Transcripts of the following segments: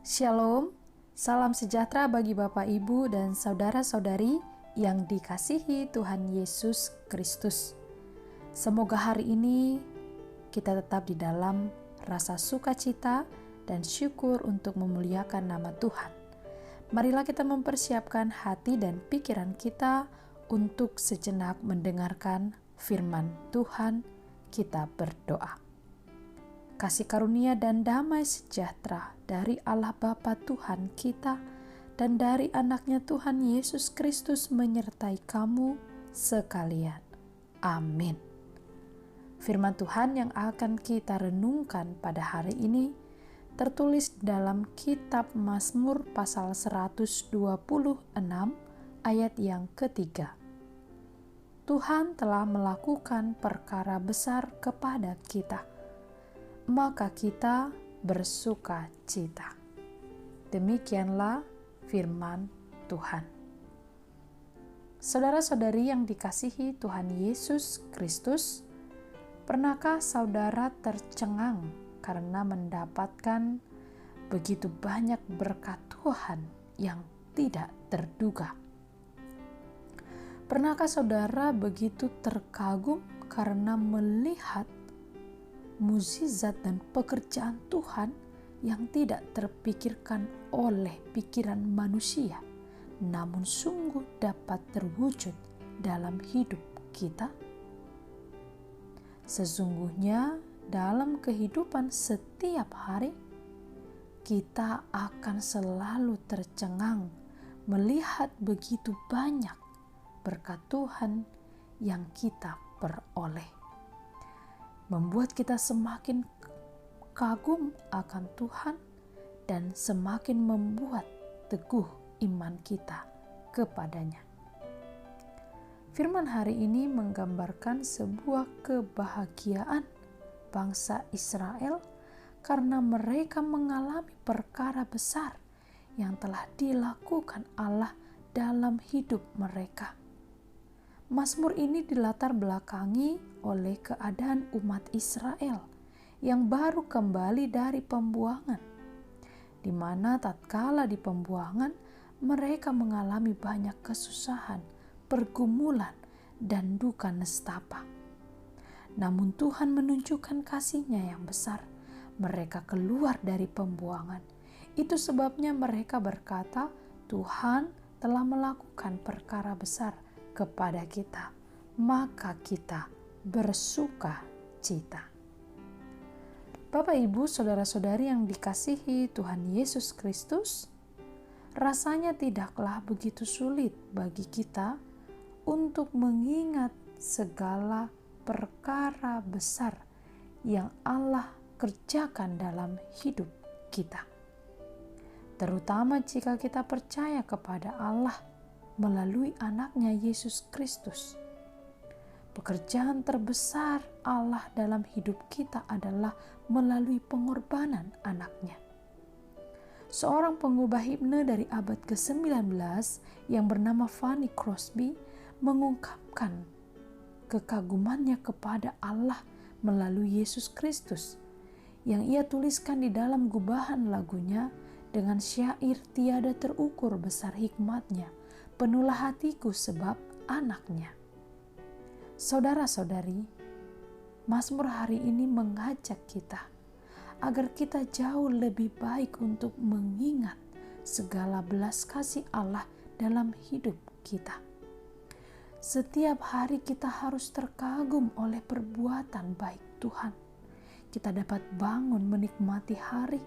Shalom, salam sejahtera bagi Bapak, Ibu, dan saudara-saudari yang dikasihi Tuhan Yesus Kristus. Semoga hari ini kita tetap di dalam rasa sukacita dan syukur untuk memuliakan nama Tuhan. Marilah kita mempersiapkan hati dan pikiran kita untuk sejenak mendengarkan firman Tuhan. Kita berdoa. Kasih karunia dan damai sejahtera dari Allah Bapa Tuhan kita dan dari anaknya Tuhan Yesus Kristus menyertai kamu sekalian. Amin. Firman Tuhan yang akan kita renungkan pada hari ini tertulis dalam kitab Mazmur pasal 126 ayat yang ketiga. Tuhan telah melakukan perkara besar kepada kita, maka kita bersuka cita. Demikianlah firman Tuhan. Saudara-saudari yang dikasihi Tuhan Yesus Kristus, pernahkah saudara tercengang karena mendapatkan begitu banyak berkat Tuhan yang tidak terduga? Pernahkah saudara begitu terkagum karena melihat mukjizat dan pekerjaan Tuhan yang tidak terpikirkan oleh pikiran manusia, namun sungguh dapat terwujud dalam hidup kita? Sesungguhnya dalam kehidupan setiap hari, kita akan selalu tercengang melihat begitu banyak berkat Tuhan yang kita peroleh, membuat kita semakin kagum akan Tuhan dan semakin membuat teguh iman kita kepadanya. Firman hari ini menggambarkan sebuah kebahagiaan bangsa Israel karena mereka mengalami perkara besar yang telah dilakukan Allah dalam hidup mereka. Mazmur ini dilatar belakangi oleh keadaan umat Israel yang baru kembali dari pembuangan, di mana tatkala di pembuangan mereka mengalami banyak kesusahan, pergumulan, dan duka nestapa. Namun Tuhan menunjukkan kasih-Nya yang besar. Mereka keluar dari pembuangan. Itu sebabnya mereka berkata, Tuhan telah melakukan perkara besar kepada kita, maka kita bersuka cita. Bapak, Ibu, saudara-saudari yang dikasihi Tuhan Yesus Kristus, rasanya tidaklah begitu sulit bagi kita untuk mengingat segala perkara besar yang Allah kerjakan dalam hidup kita, terutama jika kita percaya kepada Allah melalui anaknya Yesus Kristus. Pekerjaan terbesar Allah dalam hidup kita adalah melalui pengorbanan anaknya. Seorang pengubah himne dari abad ke-19 yang bernama Fanny Crosby mengungkapkan kekagumannya kepada Allah melalui Yesus Kristus yang ia tuliskan di dalam gubahan lagunya dengan syair tiada terukur besar hikmatnya, penuhlah hatiku sebab anaknya. Saudara-saudari, Mazmur hari ini mengajak kita agar kita jauh lebih baik untuk mengingat segala belas kasih Allah dalam hidup kita. Setiap hari kita harus terkagum oleh perbuatan baik Tuhan. Kita dapat bangun menikmati hari,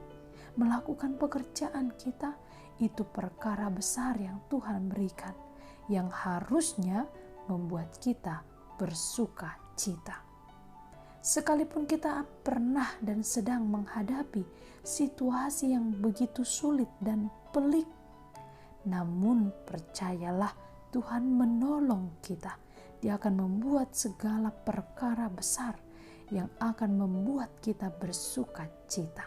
melakukan pekerjaan kita, itu perkara besar yang Tuhan berikan, yang harusnya membuat kita bersuka cita. Sekalipun kita pernah dan sedang menghadapi situasi yang begitu sulit dan pelik, namun percayalah Tuhan menolong kita. Dia akan membuat segala perkara besar yang akan membuat kita bersuka cita.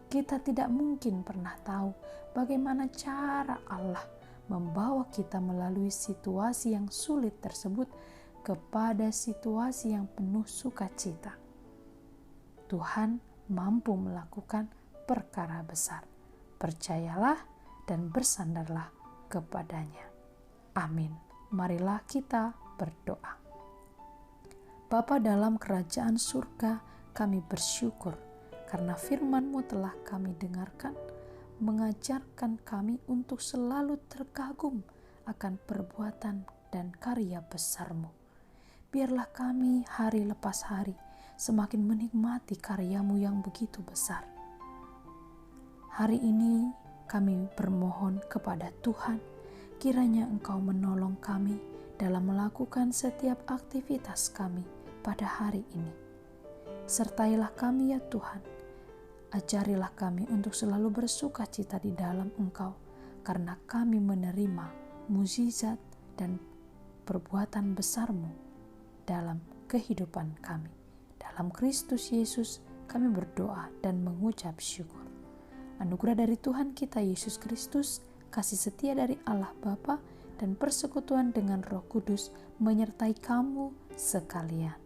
Kita tidak mungkin pernah tahu bagaimana cara Allah membawa kita melalui situasi yang sulit tersebut kepada situasi yang penuh sukacita. Tuhan mampu melakukan perkara besar. Percayalah dan bersandarlah kepadanya. Amin. Marilah kita berdoa. Bapa dalam kerajaan surga, kami bersyukur karena firman-Mu telah kami dengarkan, mengajarkan kami untuk selalu terkagum akan perbuatan dan karya besar-Mu. Biarlah kami hari lepas hari semakin menikmati karya-Mu yang begitu besar. Hari ini kami bermohon kepada Tuhan, kiranya Engkau menolong kami dalam melakukan setiap aktivitas kami pada hari ini. Sertailah kami ya Tuhan, ajarilah kami untuk selalu bersuka cita di dalam Engkau, karena kami menerima mukjizat dan perbuatan besar-Mu dalam kehidupan kami. Dalam Kristus Yesus kami berdoa dan mengucap syukur. Anugerah dari Tuhan kita Yesus Kristus, kasih setia dari Allah Bapa, dan persekutuan dengan Roh Kudus menyertai kamu sekalian.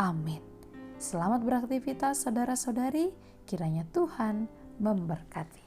Amin. Selamat beraktivitas saudara-saudari, kiranya Tuhan memberkati.